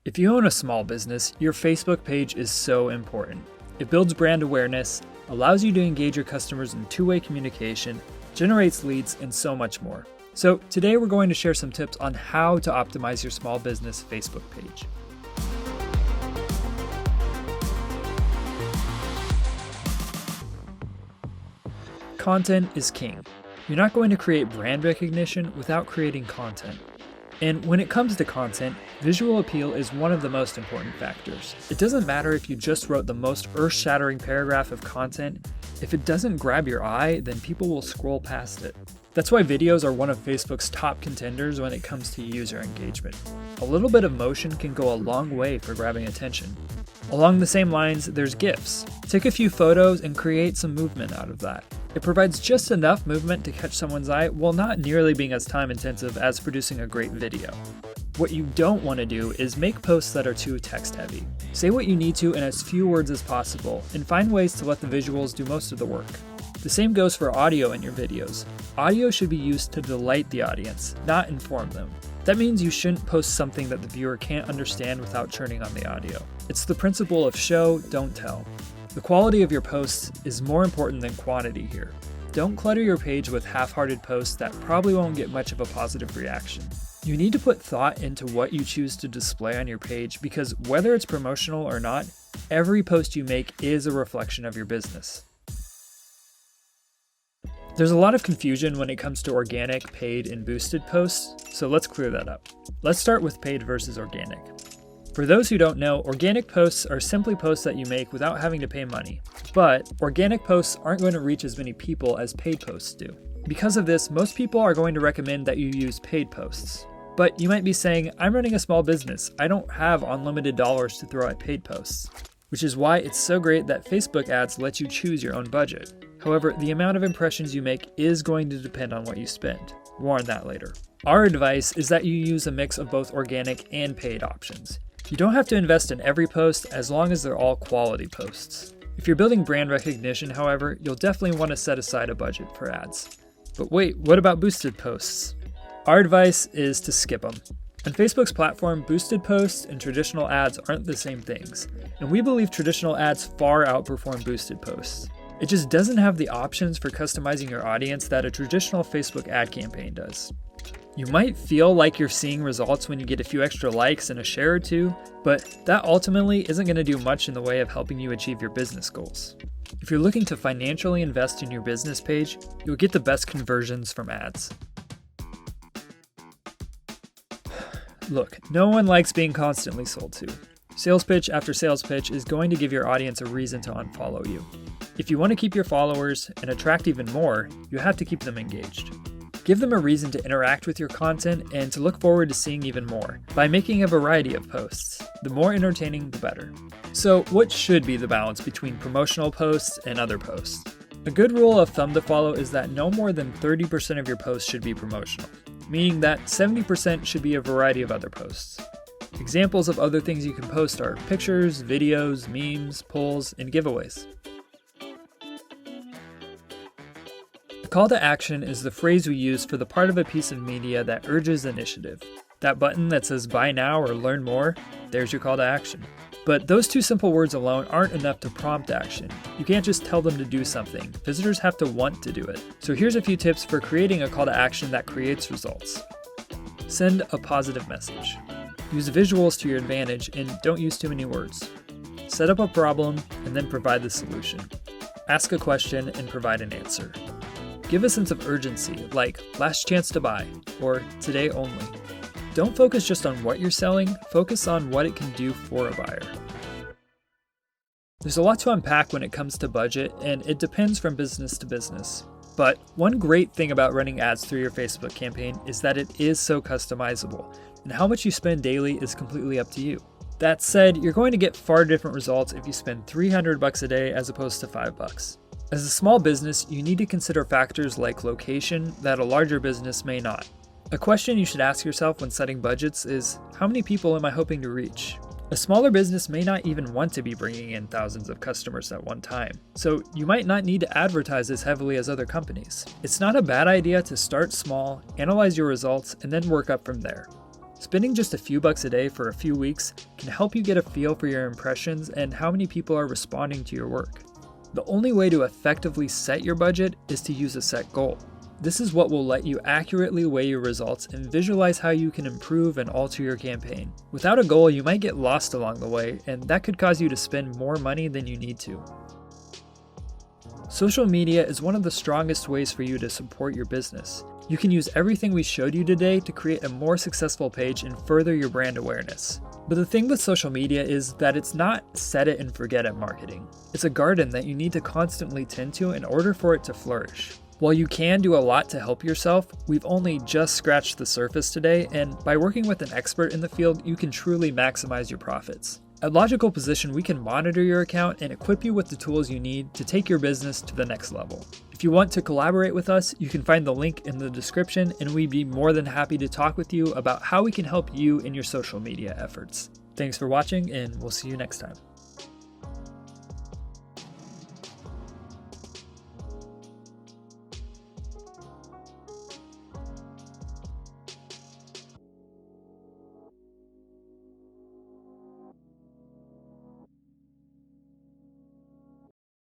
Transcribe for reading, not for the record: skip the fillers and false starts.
If you own a small business, your Facebook page is so important. It builds brand awareness, allows you to engage your customers in two-way communication, generates leads, and so much more. So today we're going to share some tips on how to optimize your small business Facebook page. Content is king. You're not going to create brand recognition without creating content. And when it comes to content, visual appeal is one of the most important factors. It doesn't matter if you just wrote the most earth-shattering paragraph of content. If it doesn't grab your eye, then people will scroll past it. That's why videos are one of Facebook's top contenders when it comes to user engagement. A little bit of motion can go a long way for grabbing attention. Along the same lines, there's GIFs. Take a few photos and create some movement out of that. It provides just enough movement to catch someone's eye while not nearly being as time intensive as producing a great video. What you don't want to do is make posts that are too text heavy. Say what you need to in as few words as possible and find ways to let the visuals do most of the work. The same goes for audio in your videos. Audio should be used to delight the audience, not inform them. That means you shouldn't post something that the viewer can't understand without turning on the audio. It's the principle of show, don't tell. The quality of your posts is more important than quantity here. Don't clutter your page with half-hearted posts that probably won't get much of a positive reaction. You need to put thought into what you choose to display on your page because whether it's promotional or not, every post you make is a reflection of your business. There's a lot of confusion when it comes to organic, paid, and boosted posts, so let's clear that up. Let's start with paid versus organic. For those who don't know, organic posts are simply posts that you make without having to pay money. But organic posts aren't going to reach as many people as paid posts do. Because of this, most people are going to recommend that you use paid posts. But you might be saying, I'm running a small business. I don't have unlimited dollars to throw at paid posts. Which is why it's so great that Facebook ads let you choose your own budget. However, the amount of impressions you make is going to depend on what you spend. More on that later. Our advice is that you use a mix of both organic and paid options. You don't have to invest in every post as long as they're all quality posts. If you're building brand recognition, however, you'll definitely want to set aside a budget for ads. But wait, what about boosted posts? Our advice is to skip them. On Facebook's platform, boosted posts and traditional ads aren't the same things, and we believe traditional ads far outperform boosted posts. It just doesn't have the options for customizing your audience that a traditional Facebook ad campaign does. You might feel like you're seeing results when you get a few extra likes and a share or two, but that ultimately isn't going to do much in the way of helping you achieve your business goals. If you're looking to financially invest in your business page, you'll get the best conversions from ads. Look, no one likes being constantly sold to. Sales pitch after sales pitch is going to give your audience a reason to unfollow you. If you want to keep your followers and attract even more, you have to keep them engaged. Give them a reason to interact with your content and to look forward to seeing even more by making a variety of posts. The more entertaining, the better. So what should be the balance between promotional posts and other posts? A good rule of thumb to follow is that no more than 30% of your posts should be promotional, meaning that 70% should be a variety of other posts. Examples of other things you can post are pictures, videos, memes, polls, and giveaways. A call to action is the phrase we use for the part of a piece of media that urges initiative. That button that says buy now or learn more, there's your call to action. But those two simple words alone aren't enough to prompt action. You can't just tell them to do something. Visitors have to want to do it. So here's a few tips for creating a call to action that creates results. Send a positive message. Use visuals to your advantage and don't use too many words. Set up a problem and then provide the solution. Ask a question and provide an answer. Give a sense of urgency, like last chance to buy or today only. Don't focus just on what you're selling, focus on what it can do for a buyer. There's a lot to unpack when it comes to budget, and it depends from business to business. But one great thing about running ads through your Facebook campaign is that it is so customizable, and how much you spend daily is completely up to you. That said, you're going to get far different results if you spend $300 a day as opposed to $5. As a small business, you need to consider factors like location that a larger business may not. A question you should ask yourself when setting budgets is, how many people am I hoping to reach? A smaller business may not even want to be bringing in thousands of customers at one time, so you might not need to advertise as heavily as other companies. It's not a bad idea to start small, analyze your results, and then work up from there. Spending just a few bucks a day for a few weeks can help you get a feel for your impressions and how many people are responding to your work. The only way to effectively set your budget is to use a set goal. This is what will let you accurately weigh your results and visualize how you can improve and alter your campaign. Without a goal, you might get lost along the way, and that could cause you to spend more money than you need to. Social media is one of the strongest ways for you to support your business. You can use everything we showed you today to create a more successful page and further your brand awareness. But the thing with social media is that it's not set it and forget it marketing. It's a garden that you need to constantly tend to in order for it to flourish. While you can do a lot to help yourself, we've only just scratched the surface today, and by working with an expert in the field, you can truly maximize your profits. At Logical Position, we can monitor your account and equip you with the tools you need to take your business to the next level. If you want to collaborate with us, you can find the link in the description, and we'd be more than happy to talk with you about how we can help you in your social media efforts. Thanks for watching, and we'll see you next time.